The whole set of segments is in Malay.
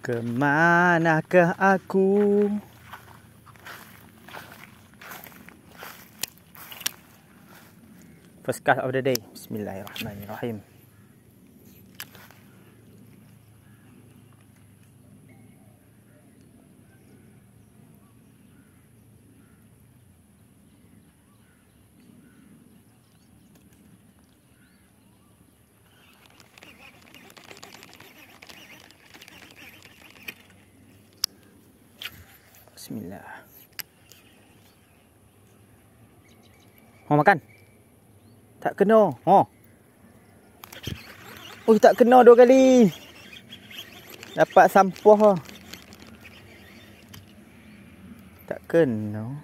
Kemanakah aku? First cast of the day. Bismillahirrahmanirrahim. Bismillah. Oh, makan. Tak kena. Oh. Oh, tak kena 2 kali. Dapat sampah. Tak kena.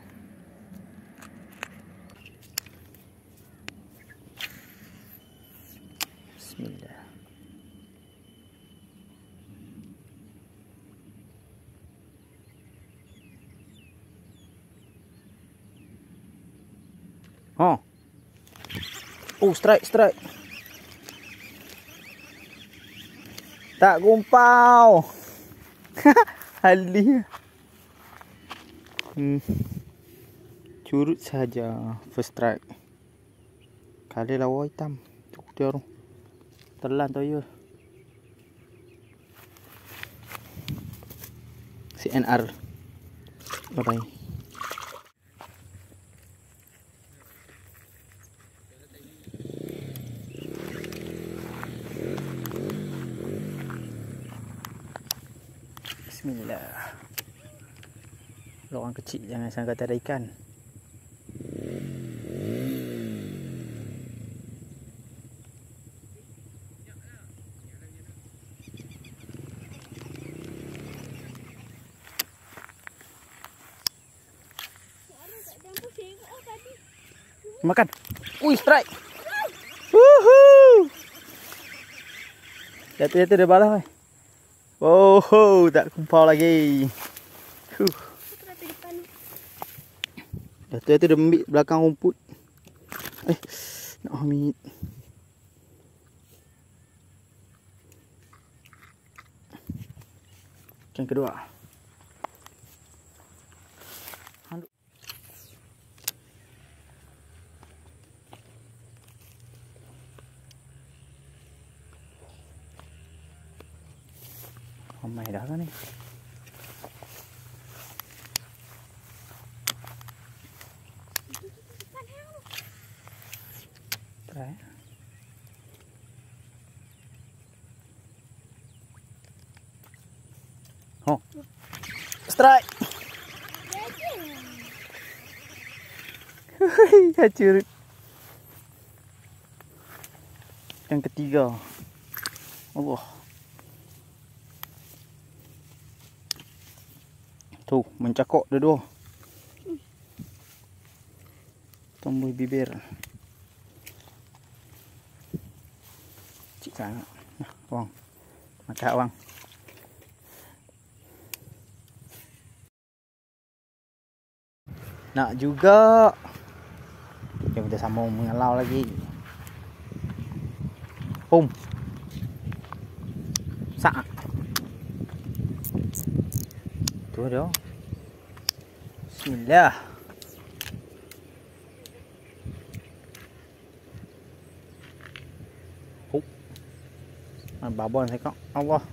Bismillah. Oh. Oh, strike. Tak gumpau. Halih. Curut saja. First strike. Kali lawa hitam. Tu dia tu. Telan tu ya. CNR. Bye bye. Bismillah. Lorang kecil jangan sangka tak ada ikan. Makan. Ui, strike. Woohoo. Jatuh dia balas. Oh, tak kumpau lagi. Jatuh dia ambil belakang rumput. Nak ambil. Yang kedua. Ramai dah kan ni. Try. Oh. Strike. Kacurut. Yang ketiga. Allah. Tu, mencakok dua-dua. Tumbuh bibir. Cik sangat. Nah, Wang. Makan Wang. Nak juga. Jom kita sambung mengalau lagi. Pum. Sak. Tu dia. Bismillah. Húp. Babon saya kok. Allah.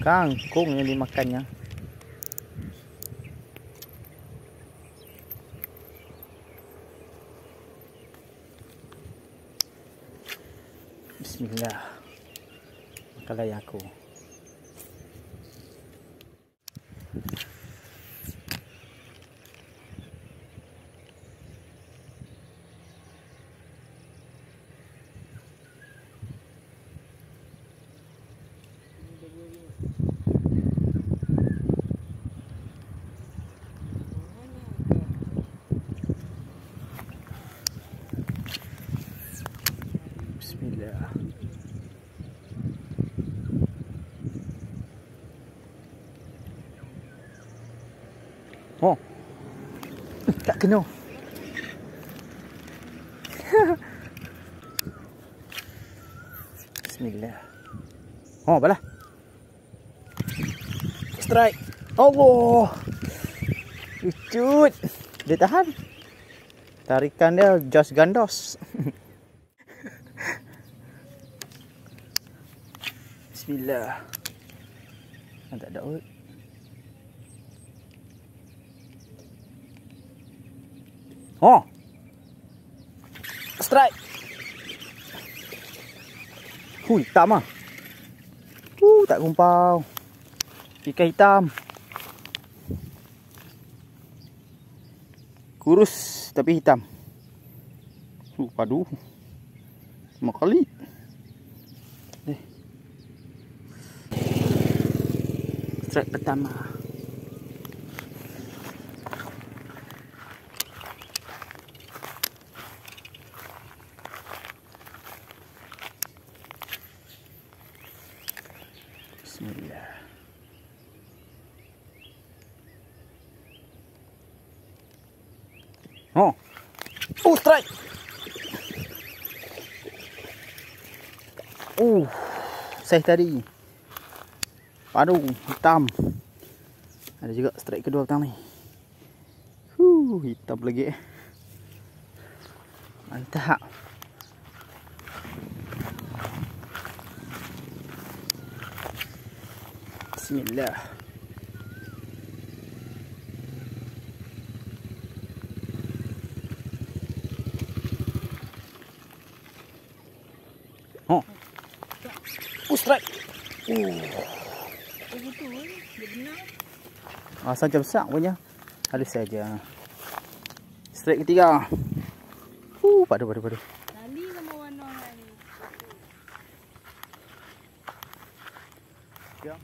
Kangkung yang dimakannya. Bismillah. Makanlah yang aku. Bismillah. Oh. Tak kena. Oh, balah. Strike. Allah. Lucut. Dia tahan. Tarikan dia Jos Gandos. Bismillah. Tak ada oi. Oh. Strike. Hitam ah. Tak kumpau. Ikan hitam. Kurus tapi hitam. Padu. Lima kali. Strike pertama. Bismillah. Oh. Strike. Saiz tadi. Padu, hitam. Ada juga strike kedua petang ni. Hitam lagi. Mantap. Bismillah. Oh. Strike. Asal macam besar punya. Halus saja. Strike ketiga. Padu. Tali sama warna ni. Ya.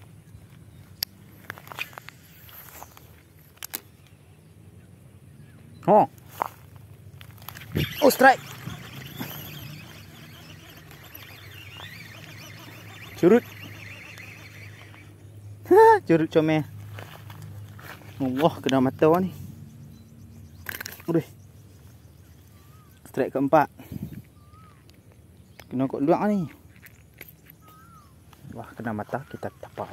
Oh. Strike. Curut. Curut comel. Allah, kena mata ni. Udah. Strike keempat. Kena kot luak ni. Wah, kena mata, kita tapau.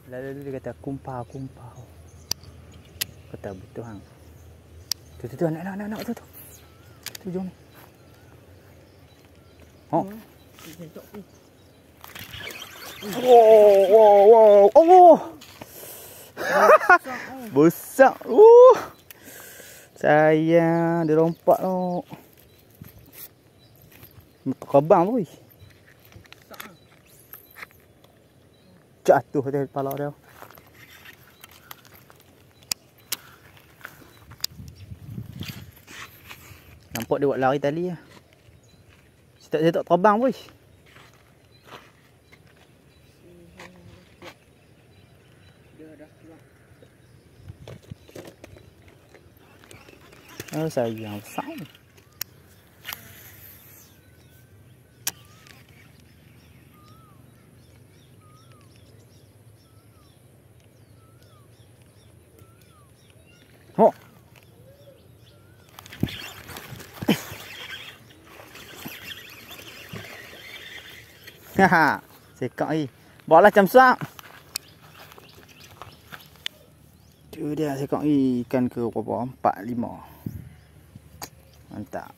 Lalu dia kata kumpau. Kata betul hang. Tu anak tu. Tu jom. Oh. Wow. Allah. Besar. Sayang, dia rompak tu. Terbang tu. Jatuh dari kepala dia. Nampak dia buat lari tali lah. Saya tak terbang pun. Oh, sayang besar ni. Oh. Haha, sekak ni. Bawa lah macam sak. Tu dia sekak ni, ikan ke berapa? 4, 5. Mantap.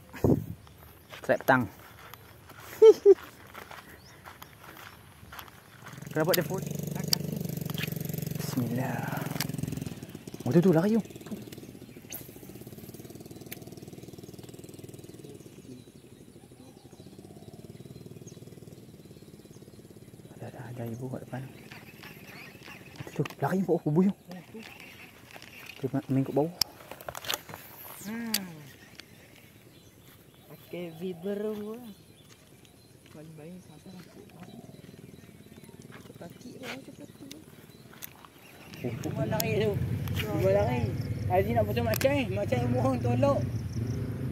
Trap petang. Kenapa dia full? Bismillah. Oh tu lari tu. Ada ibu kat depan. Tu lari bawah kubur tu. Dia main kat bawah. Pakai vibrer gua. Paling baik pasal aku. Cepat cepat. Cuma lari tu. Cuma lari. Aziz nak potong macam ni. Macam yang mohon tolok.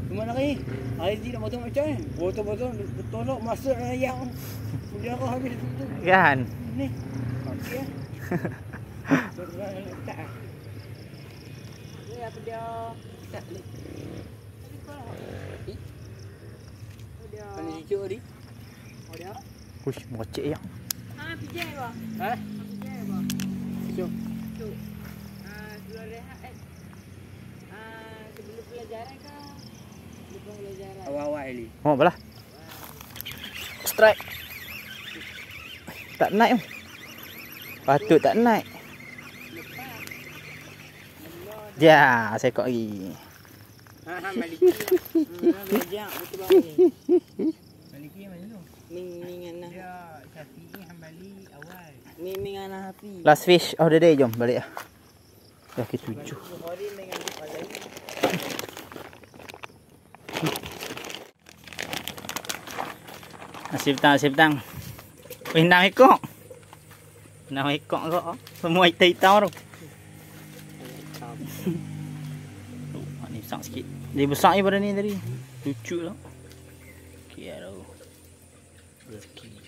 Cuma lari. Aziz nak potong macam ni. Potong tolok masuk ayam. Udara habis tu. Kan? Ni. Okey. Tak. Ni apa dia? Tak boleh. cucuk ni. Oh dia. Uish, mocek ya. Pijai bang. Ha? Pijai bang. Cucuk. Tu. Sebelum rehat sebelum pelajaran ke? Sebelum pelajaran. Awal-awal ni. Oh, belah. Strike. Tak naik. Patut tak naik. Ya, saya kok lagi. Maliki. Belajar betul bang ni. Maliki mana tu? Ming Ana. Dia Syafi'i Hambali awal. Ming Ana Hafi. Last fish of the day, jom balik lah. Dah ke 7. Hari Ming Ana Hafi. Nasib tang. Wih, 6 ekor. 6 ekor kok. Semua hitam-hitam tu. Ni besar sikit. Dia besar ni pada ni tadi. Lucu lah. Okey lah. Rezeki.